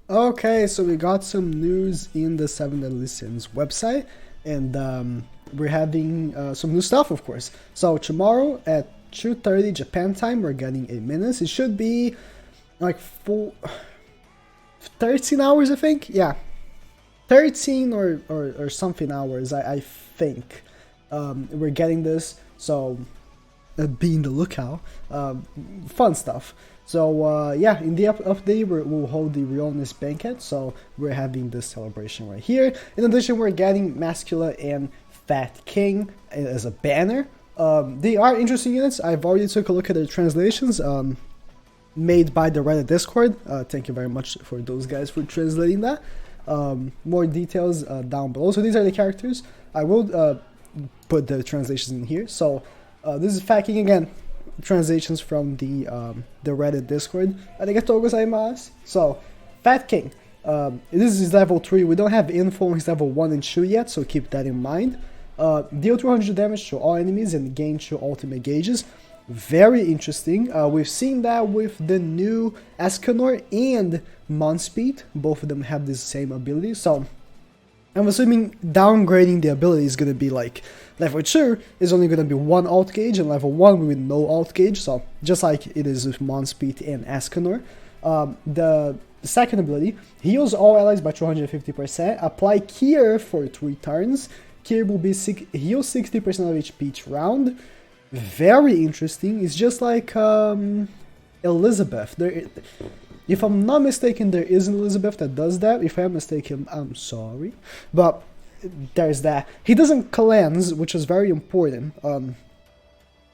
Okay, so we got some news in the Seven Deadly Sins website, and we're having some new stuff, of course. So tomorrow at 2:30 Japan time, we're getting a menace. It should be like 13 hours, I think. Yeah, 13 or something hours, I think. We're getting this, so be in the lookout. Fun stuff. So yeah, in the update we'll hold the Realness Banquet, so we're having this celebration right here. In addition, we're getting Mascula and Fat King as a banner. They are interesting units. I've already took a look at their translations made by the Reddit Discord. Thank you very much for those guys for translating that. More details down below. So these are the characters. I will put the translations in here. So this is Fat King again. Translations from the Reddit Discord. Arigatou gozaimasu. So, Fat King. This is level 3. We don't have info on his level 1 and 2 yet, so keep that in mind. Deal 200 damage to all enemies and gain 2 ultimate gauges. Very interesting. We've seen that with the new Escanor and Monspeed. Both of them have the same ability, so I'm assuming downgrading the ability is going to be like level 2 is only going to be 1 alt gauge and level 1 with no alt gauge, so just like it is with Monspeed and Escanor. The second ability, heals all allies by 250%, apply Cure for 3 turns. Cure will be heal 60% of HP each round. Very interesting. It's just like Elizabeth. If I'm not mistaken, there is an Elizabeth that does that. If I'm mistaken, I'm sorry. But there's that. He doesn't cleanse, which is very important.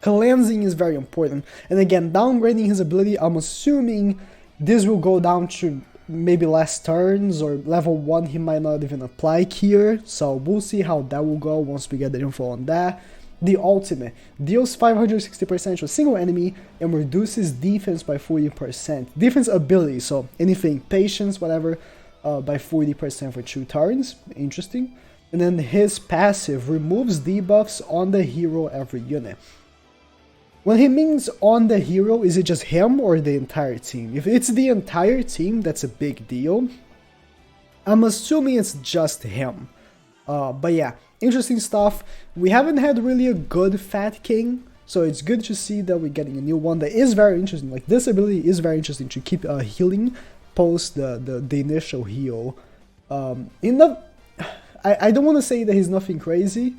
Cleansing is very important. And again, downgrading his ability, I'm assuming this will go down to maybe less turns, or level 1 he might not even apply here. So we'll see how that will go once we get the info on that. The ultimate deals 560% to a single enemy and reduces defense by 40%. Defense ability, so anything, patience, whatever, by 40% for 2 turns. Interesting. And then his passive removes debuffs on the hero every unit. When he means on the hero, is it just him or the entire team? If it's the entire team, that's a big deal. I'm assuming it's just him. But yeah, interesting stuff. We haven't had really a good Fat King, so it's good to see that we're getting a new one that is very interesting. Like, this ability is very interesting to keep healing post the initial heal. I don't want to say that he's nothing crazy,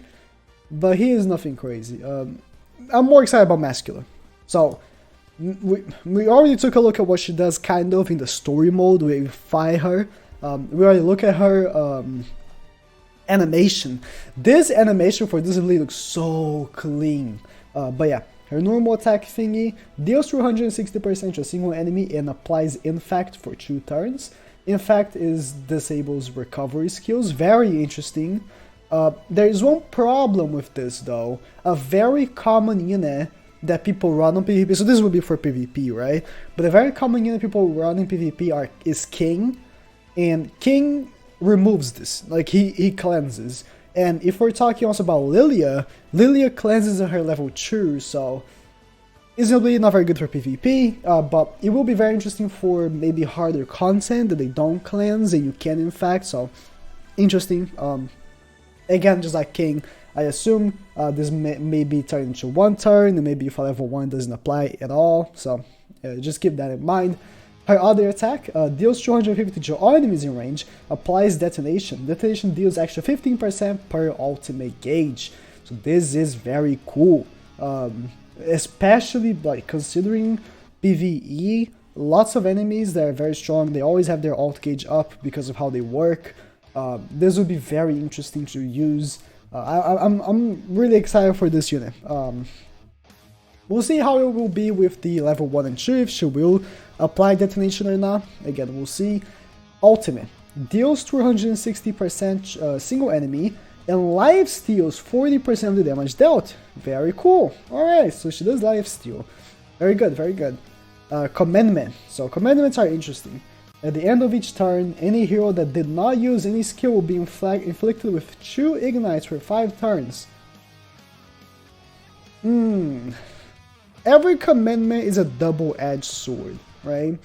but he is nothing crazy. I'm more excited about Mascula. So we already took a look at what she does kind of in the story mode. We fight her. We already look at her animation. This animation for this ability looks so clean. But yeah, her normal attack thingy deals 260% to a single enemy and applies Infect for 2 turns. Infect disables recovery skills. Very interesting. There is one problem with this though. A very common unit that people run on PvP, so this will be for PvP, right? But a very common unit people run in PvP is King, and King removes this, like he cleanses. And if we're talking also about Lilia cleanses at her level 2, so it's gonna be not very good for PvP, but it will be very interesting for maybe harder content that they don't cleanse and you can infect, so interesting. Again, just like King, I assume this may be turned into 1 turn, and maybe if level 1 doesn't apply at all, so just keep that in mind. Her other attack deals 250 to all enemies in range, applies Detonation. Detonation deals extra 15% per ultimate gauge. So this is very cool. Especially like considering PvE, lots of enemies that are very strong, they always have their alt gauge up because of how they work. This would be very interesting to use. I'm really excited for this unit. We'll see how it will be with the level 1 and 2, if she will apply Detonation or not. Again, we'll see. Ultimate deals 260% single enemy and life steals 40% of the damage dealt. Very cool. Alright, so she does life steal. Very good, very good. Commandment. So commandments are interesting. At the end of each turn, any hero that did not use any skill will be inflicted with 2 ignites for 5 turns. Every commandment is a double-edged sword, right?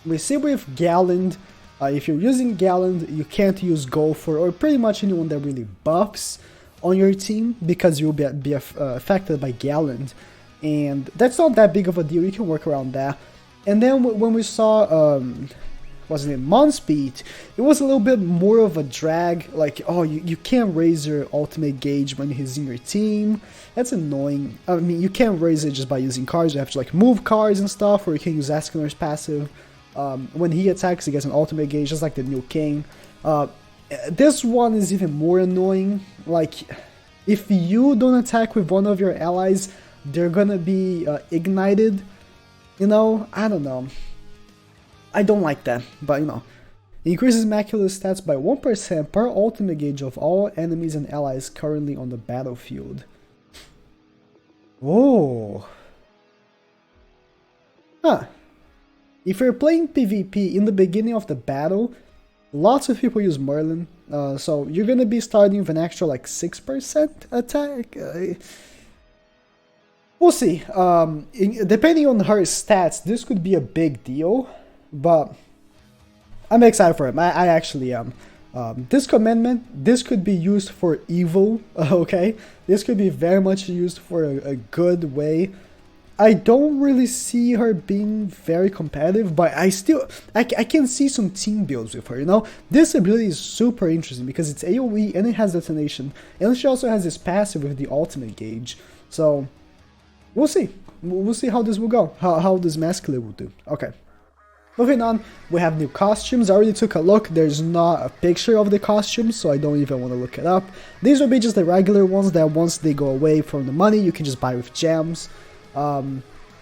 We see with Galland, if you're using Galland, you can't use Gopher or pretty much anyone that really buffs on your team because you'll be affected by Galland. And that's not that big of a deal, you can work around that. And then when we saw, wasn't it Monspeed, it was a little bit more of a drag, like, oh, you can't raise your ultimate gauge when he's in your team. That's annoying. I mean, you can't raise it just by using cards, you have to like move cards and stuff, or you can use Escanor's passive. When he attacks, he gets an ultimate gauge, just like the new king. This one is even more annoying. Like, if you don't attack with one of your allies, they're gonna be ignited. You know, I don't know. I don't like that, but you know. Increases Macula's stats by 1% per ultimate gauge of all enemies and allies currently on the battlefield. Oh. Huh. If you're playing PvP in the beginning of the battle, lots of people use Merlin, so you're gonna be starting with an extra like 6% attack. We'll see. Depending on her stats, this could be a big deal, but I'm excited for him. I actually am. This commandment, this could be used for evil, okay? This could be very much used for a good way. I don't really see her being very competitive, but I can see some team builds with her, you know? This ability is super interesting because it's AoE and it has detonation, and she also has this passive with the ultimate gauge, so we'll see. We'll see how this will go, how this Mescale will do. Okay. Moving on, we have new costumes. I already took a look. There's not a picture of the costumes, so I don't even want to look it up. These will be just the regular ones that once they go away from the money, you can just buy with gems. Blah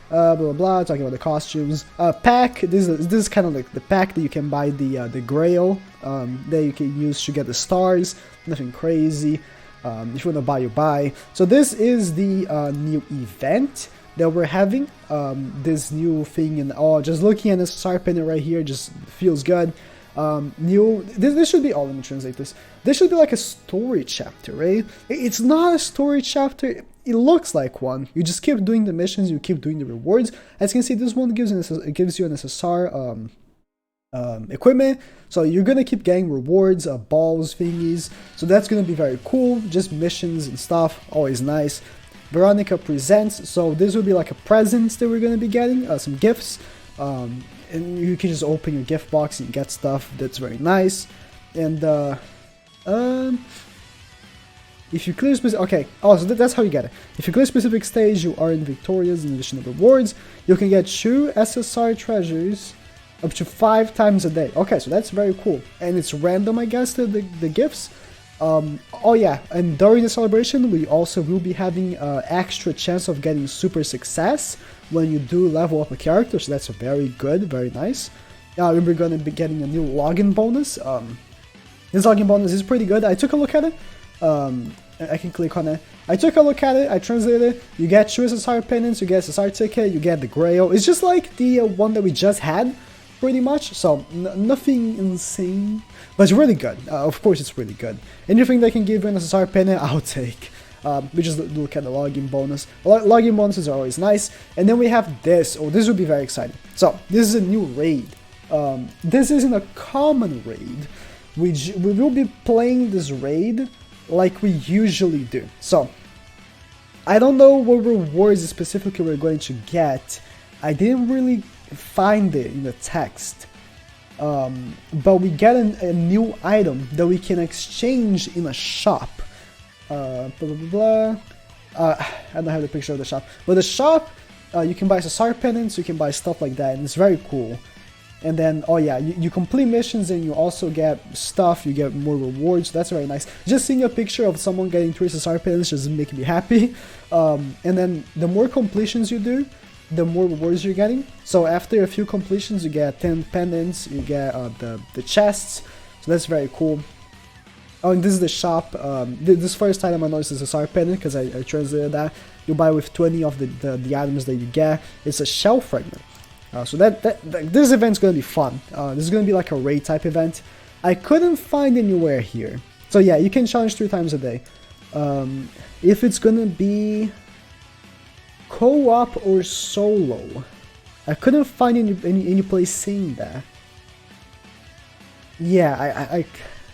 blah blah, talking about the costumes. Pack, this is kind of like the pack that you can buy the grail that you can use to get the stars. Nothing crazy. If you want to buy, you buy. So this is the new event that we're having, this new thing, and oh, just looking at this SR pennant right here just feels good. This should be, oh, let me translate this. This should be like a story chapter, right? It's not a story chapter. It looks like one. You just keep doing the missions, you keep doing the rewards. As you can see, this one gives you an SSR equipment, so you're gonna keep getting rewards, balls, thingies. So that's gonna be very cool. Just missions and stuff, always nice. Veronica presents, so this will be like a present that we're gonna be getting, some gifts, and you can just open your gift box and get stuff. That's very nice. And if you clear specific, okay, oh, so that's how you get it. If you clear specific stage, you are in victorious. In addition to rewards, you can get 2 SSR treasures up to 5 times a day. Okay, so that's very cool, and it's random, I guess, the gifts. Oh yeah, and during the celebration, we also will be having extra chance of getting super success when you do level up a character, so that's very good, very nice. We're gonna be getting a new login bonus. This login bonus is pretty good. I took a look at it. I can click on it. I took a look at it, I translated it. You get 2 SSR pennants, you get SSR ticket, you get the grail. It's just like the one that we just had, pretty much, so nothing insane, but it's really good. Of course it's really good. Anything that can give you an SSR pennant, I'll take. We just look at the login bonus. Login bonuses are always nice. And then we have this. Oh, this would be very exciting. So this is a new raid. This isn't a common raid. We will be playing this raid like we usually do. So I don't know what rewards specifically we're going to get. I didn't really find it in the text, but we get a new item that we can exchange in a shop. Blah blah blah. I don't have the picture of the shop, but the shop, you can buy SSR pennants, you can buy stuff like that, and it's very cool. And then, oh yeah, you complete missions and you also get stuff, you get more rewards, so that's very nice. Just seeing a picture of someone getting 3 SSR pennants just making me happy. And then the more completions you do, the more rewards you're getting. So after a few completions, you get 10 pendants, you get the chests, so that's very cool. Oh, and this is the shop. This first item I noticed is a SSR pendant because I translated that. You buy with 20 of the items that you get. It's a shell fragment. So this event's gonna be fun. This is gonna be like a raid type event. I couldn't find anywhere here. So yeah, you can challenge 3 times a day. If it's gonna be co-op or solo, I couldn't find any place saying that. Yeah,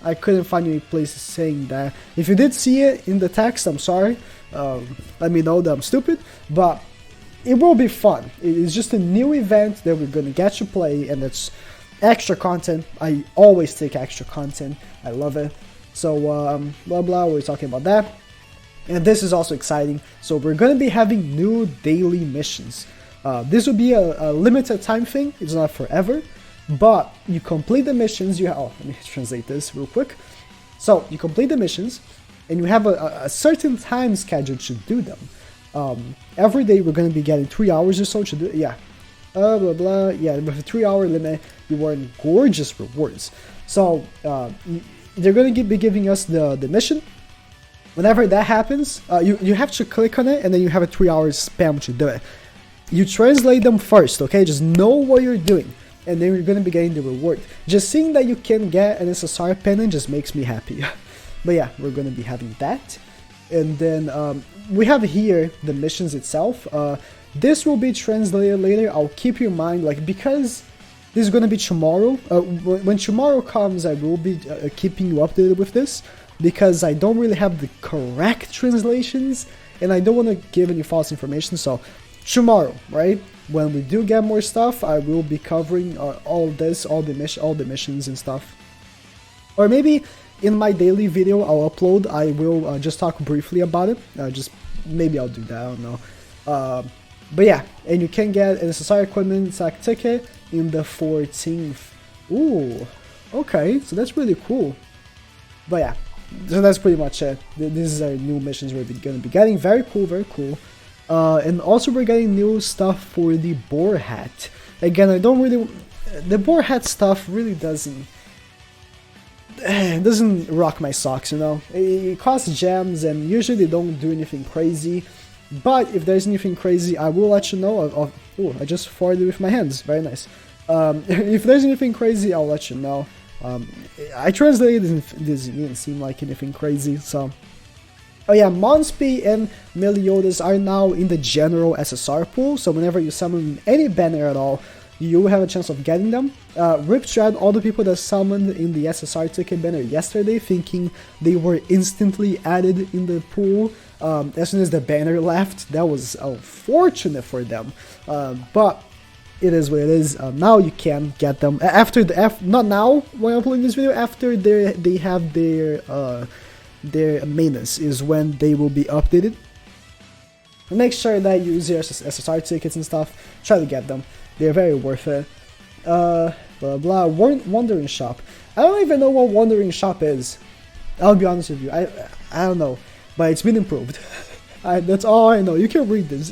I couldn't find any place saying that. If you did see it in the text, I'm sorry. Let me know that I'm stupid, but it will be fun. It's just a new event that we're gonna get to play, and it's extra content. I always take extra content. I love it. So blah blah. We're talking about that, and this is also exciting. So we're gonna be having new daily missions. This will be a limited time thing. It's not forever. But you complete the missions, oh, let me translate this real quick. So, you complete the missions, and you have a certain time schedule to do them. Every day we're going to be getting 3 hours or so to do it, yeah. Blah, blah, yeah, with a 3-hour limit, you earn gorgeous rewards. So, they're going to be giving us the mission. Whenever that happens, you have to click on it, and then you have a 3-hour spam to do it. You translate them first, okay? Just know what you're doing. And then you're going to be getting the reward. Just seeing that you can get an SSR pennant just makes me happy. But yeah, we're going to be having that. And then we have here the missions itself. This will be translated later. I'll keep you in mind, like, because this is going to be tomorrow. When tomorrow comes, I will be keeping you updated with this, because I don't really have the correct translations, and I don't want to give any false information. So tomorrow, right? When we do get more stuff, I will be covering all the missions and stuff. Or maybe in my daily video I'll upload, I will just talk briefly about it. Maybe I'll do that, I don't know. But yeah, and you can get an SSR equipment sack ticket in the 14th. Ooh, okay, so that's really cool. But yeah, so that's pretty much it. These are new missions we're gonna be getting. Very cool, very cool. And also we're getting new stuff for the boar hat. Again, I don't really... The boar hat stuff really doesn't rock my socks, you know? It costs gems, and usually they don't do anything crazy. But if there's anything crazy, I will let you know. Oh, I just farted with my hands. Very nice. If there's anything crazy, I'll let you know. I translated it, it didn't seem like anything crazy, so... Oh yeah, Monspe and Meliodas are now in the general SSR pool, so whenever you summon any banner at all, you will have a chance of getting them. Ripstrad, all the people that summoned in the SSR ticket banner yesterday, thinking they were instantly added in the pool as soon as the banner left. That was unfortunate for them, but it is what it is. Now you can get them after not now when I'm uploading this video, after they have their maintenance is when they will be updated. Make sure that you use your SSR tickets and stuff. Try to get them. They're very worth it. Blah blah. Wandering Shop. I don't even know what Wandering Shop is. I'll be honest with you. I don't know, but it's been improved. That's all I know. You can read this.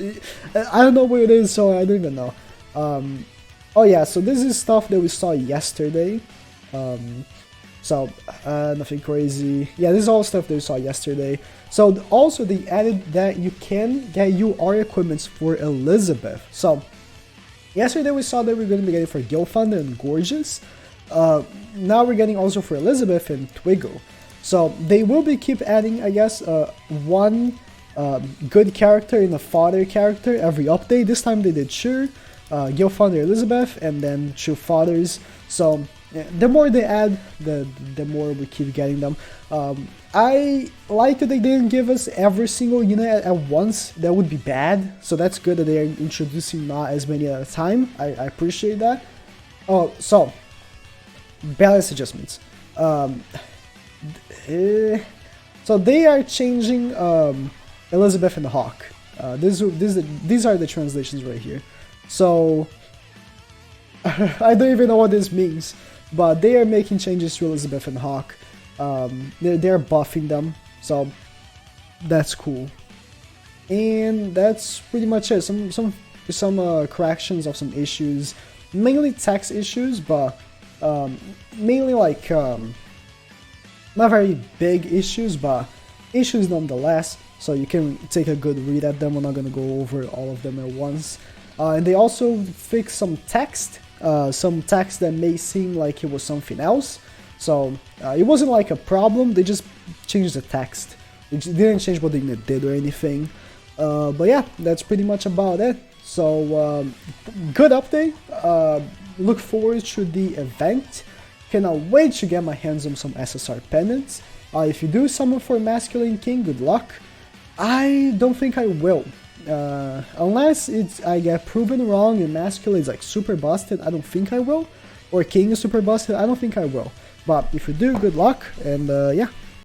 I don't know what it is, so I don't even know. Oh yeah. So this is stuff that we saw yesterday. So, nothing crazy. Yeah, this is all stuff that we saw yesterday. So, also they added that you can get UR equipments for Elizabeth. So, yesterday we saw that we're going to be getting for Gilfanda and Gorgeous. Now we're getting also for Elizabeth and Twiggle. So, they will be keep adding, I guess, one good character and a fodder character every update. This time they did Sure, Gilfanda, Elizabeth, and then 2 fodders. So, the more they add, the more we keep getting them. I like that they didn't give us every single unit at once. That would be bad. So that's good that they are introducing not as many at a time. I appreciate that. Oh, so balance adjustments. So they are changing Elizabeth and the Hawk. These are the translations right here. So I don't even know what this means. But they are making changes to Elizabeth and Hawk. They're buffing them, so that's cool. And that's pretty much it. Some corrections of some issues, mainly text issues, but mainly like not very big issues, but issues nonetheless. So you can take a good read at them. We're not gonna go over all of them at once. And they also fixed some text that may seem like it was something else. So it wasn't like a problem, they just changed the text. It didn't change what the unit did or anything. But yeah, that's pretty much about it. So good update. Look forward to the event. Cannot wait to get my hands on some SSR pendants. If you do summon for Masculine King, good luck. I don't think I will. Unless I get proven wrong and Masculine is like super busted, I don't think I will. Or King is super busted, I don't think I will. But if you do, good luck, and yeah.